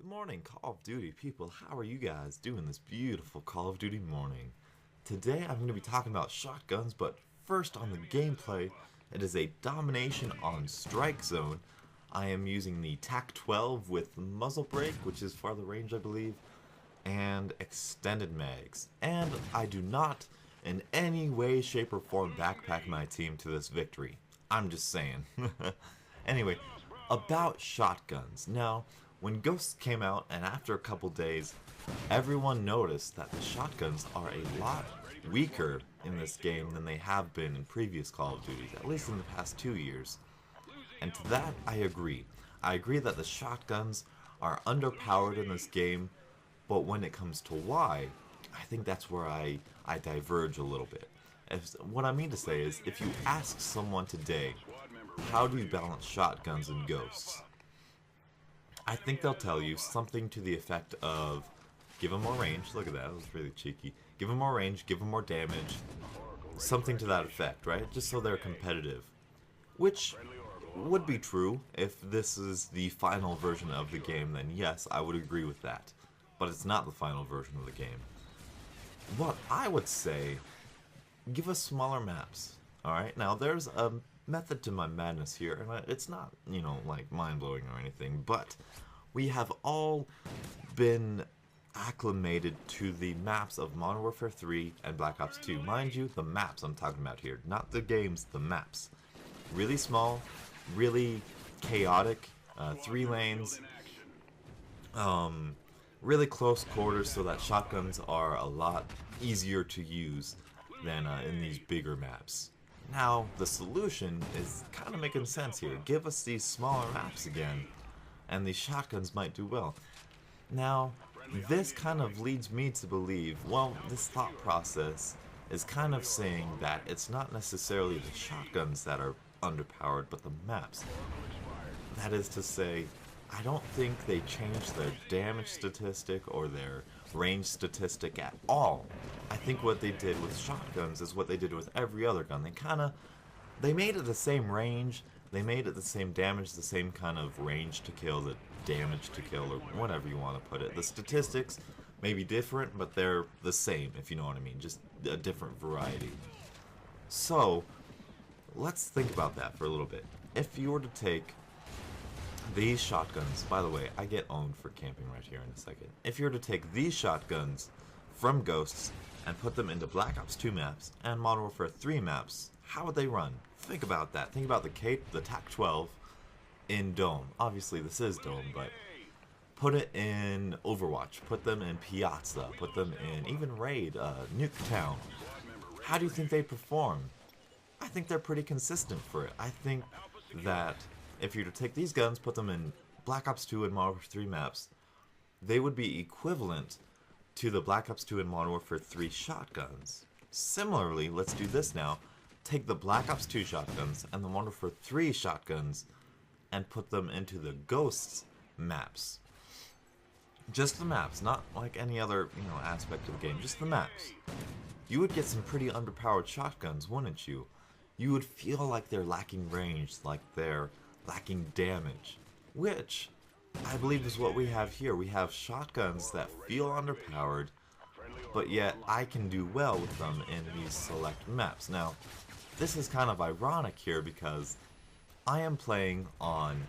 Good morning, Call of Duty people. How are you guys doing this beautiful Call of Duty morning? Today I'm going to be talking about shotguns, but first on the gameplay, it is a domination on strike zone. I am using the TAC-12 with muzzle brake, which is farther range I believe, and extended mags. And I do not in any way, shape, or form backpack my team to this victory. I'm just saying. Anyway, about shotguns. Now, when Ghosts came out, and after a couple days, everyone noticed that the shotguns are a lot weaker in this game than they have been in previous Call of Duties, at least in the past 2 years. And to that, I agree. I agree that the shotguns are underpowered in this game, but when it comes to why, I think that's where I diverge a little bit. What I mean to say is, if you ask someone today, how do you balance shotguns and Ghosts? I think they'll tell you something to the effect of, give them more range, look at that was really cheeky, give them more range, give them more damage, something to that effect, right? Just so they're competitive. Which would be true if this is the final version of the game, then yes, I would agree with that. But it's not the final version of the game. What I would say, give us smaller maps, alright? Now there's a method to my madness here, and it's not, like mind-blowing or anything, but we have all been acclimated to the maps of Modern Warfare 3 and Black Ops 2. Mind you, the maps I'm talking about here, not the games, the maps. Really small, really chaotic, 3 lanes, really close quarters so that shotguns are a lot easier to use than in these bigger maps. Now, the solution is kind of making sense here. Give us these smaller maps again, and these shotguns might do well. Now, this kind of leads me to believe, well, this thought process is kind of saying that it's not necessarily the shotguns that are underpowered, but the maps. That is to say, I don't think they changed their damage statistic or their range statistic at all. I think what they did with shotguns is what they did with every other gun. They made it the same range, they made it the same damage, the same kind of range to kill, the damage to kill, or whatever you want to put it. The statistics may be different, but they're the same, if you know what I mean, just a different variety. So, let's think about that for a little bit. If you were to take these shotguns, by the way, I get owned for camping right here in a second. If you were to take these shotguns from Ghosts and put them into Black Ops 2 maps and Modern Warfare 3 maps, how would they run? Think about that. Think about the TAC-12 in Dome. Obviously this is Dome, but put it in Overwatch, put them in Piazza, put them in even Raid, Nuketown. How do you think they perform? I think they're pretty consistent for it. I think that if you were to take these guns, put them in Black Ops 2 and Modern Warfare 3 maps, they would be equivalent to the Black Ops 2 and Modern Warfare 3 shotguns. Similarly, let's do this now. Take the Black Ops 2 shotguns and the Modern Warfare 3 shotguns and put them into the Ghosts maps. Just the maps, not like any other, aspect of the game, just the maps. You would get some pretty underpowered shotguns, wouldn't you? You would feel like they're lacking range, like they're lacking damage, which I believe is what we have here. We have shotguns that feel underpowered, but yet I can do well with them in these select maps. Now, this is kind of ironic here because I am playing on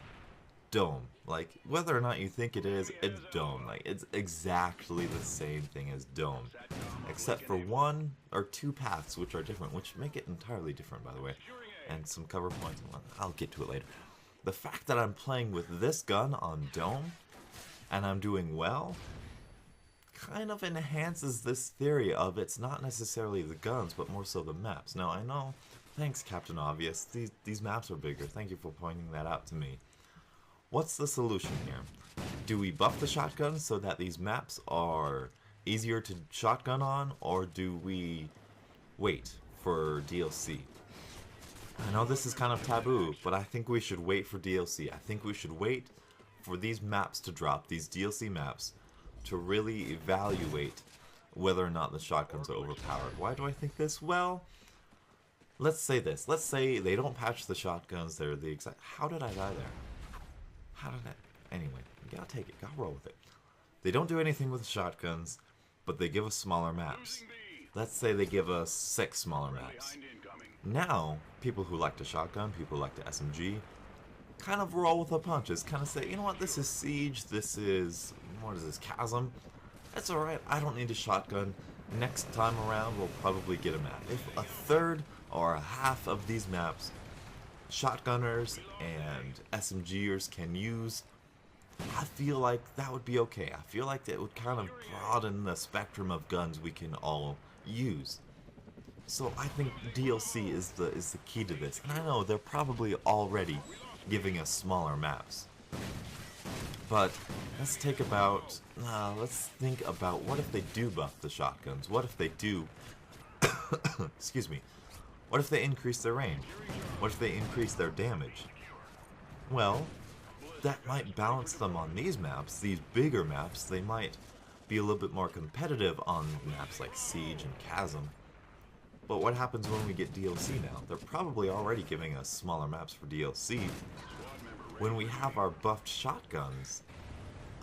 Dome. Like, whether or not you think it is, it's Dome. Like, it's exactly the same thing as Dome, except for 1 or 2 paths which are different, which make it entirely different, by the way, and some cover points. I'll get to it later. The fact that I'm playing with this gun on Dome, and I'm doing well, kind of enhances this theory of it's not necessarily the guns, but more so the maps. Now, I know, thanks Captain Obvious, these maps are bigger, thank you for pointing that out to me. What's the solution here? Do we buff the shotguns so that these maps are easier to shotgun on, or do we wait for DLC? I know this is kind of taboo, but I think we should wait for DLC. I think we should wait for these maps to drop, these DLC maps, to really evaluate whether or not the shotguns are overpowered. Why do I think this? Well, let's say this. Let's say they don't patch the shotguns, they're the exact... How did I die there? How did I... Anyway. You gotta take it, gotta roll with it. They don't do anything with shotguns, but they give us smaller maps. Let's say they give us 6 smaller maps. Now, people who like to shotgun, people who like to SMG, kind of roll with the punches, kind of say, you know what, this is Siege, this is, what is this, Chasm? That's alright, I don't need a shotgun. Next time around, we'll probably get a map. If a third or a half of these maps, shotgunners and SMGers can use, I feel like that would be okay. I feel like it would kind of broaden the spectrum of guns we can all use. So I think DLC is the key to this. And I know they're probably already giving us smaller maps. But let's think about what if they do buff the shotguns? What if they do excuse me. What if they increase their range? What if they increase their damage? Well, that might balance them on these maps, these bigger maps. They might be a little bit more competitive on maps like Siege and Chasm. But what happens when we get DLC now? They're probably already giving us smaller maps for DLC. When we have our buffed shotguns,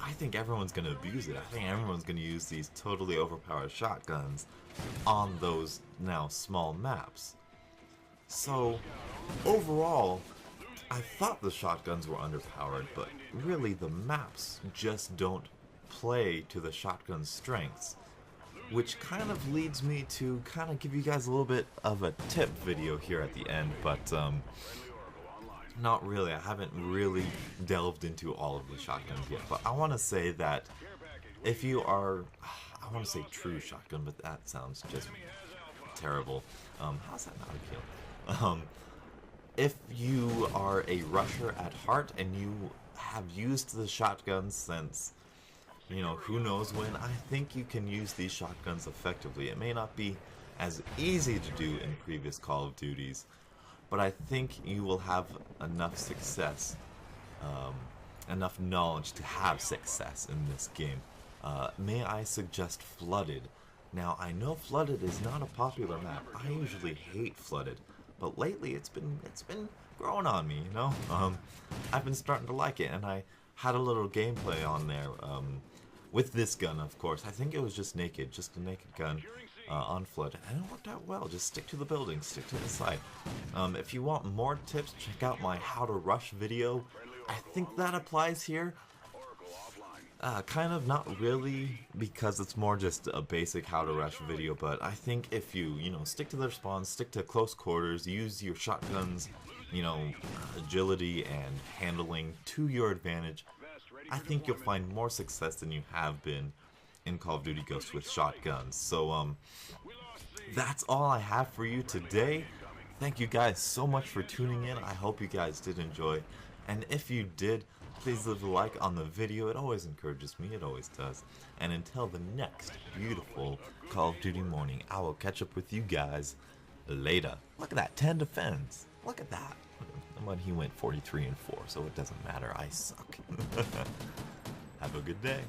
I think everyone's going to abuse it. I think everyone's going to use these totally overpowered shotguns on those now small maps. So, overall, I thought the shotguns were underpowered, but really the maps just don't play to the shotgun's strengths. Which kind of leads me to kind of give you guys a little bit of a tip video here at the end, but not really. I haven't really delved into all of the shotguns yet, but I want to say that if you are, I want to say true shotgun, but that sounds just terrible. How's that not appealing? If you are a rusher at heart and you have used the shotguns since, you know, who knows when, I think you can use these shotguns effectively. It may not be as easy to do in previous Call of Duties, but I think you will have enough success, enough knowledge to have success in this game. May I suggest Flooded? Now, I know Flooded is not a popular map. I usually hate Flooded, but lately it's been growing on me, you know? I've been starting to like it, and I had a little gameplay on there, with this gun, of course. I think it was just a naked gun on Flood, and it worked out well. Just stick to the building, stick to the side. If you want more tips, check out my How to Rush video. I think that applies here. Kind of, not really, because it's more just a basic How to Rush video, but I think if you know, stick to their spawns, stick to close quarters, use your shotguns, you know, agility and handling to your advantage, I think you'll find more success than you have been in Call of Duty Ghosts with shotguns. So, that's all I have for you today. Thank you guys so much for tuning in. I hope you guys did enjoy. And if you did, please leave a like on the video. It always encourages me. It always does. And until the next beautiful Call of Duty morning, I will catch up with you guys later. Look at that, 10 defense. Look at that. But he went 43-4, so it doesn't matter. I suck. Have a good day.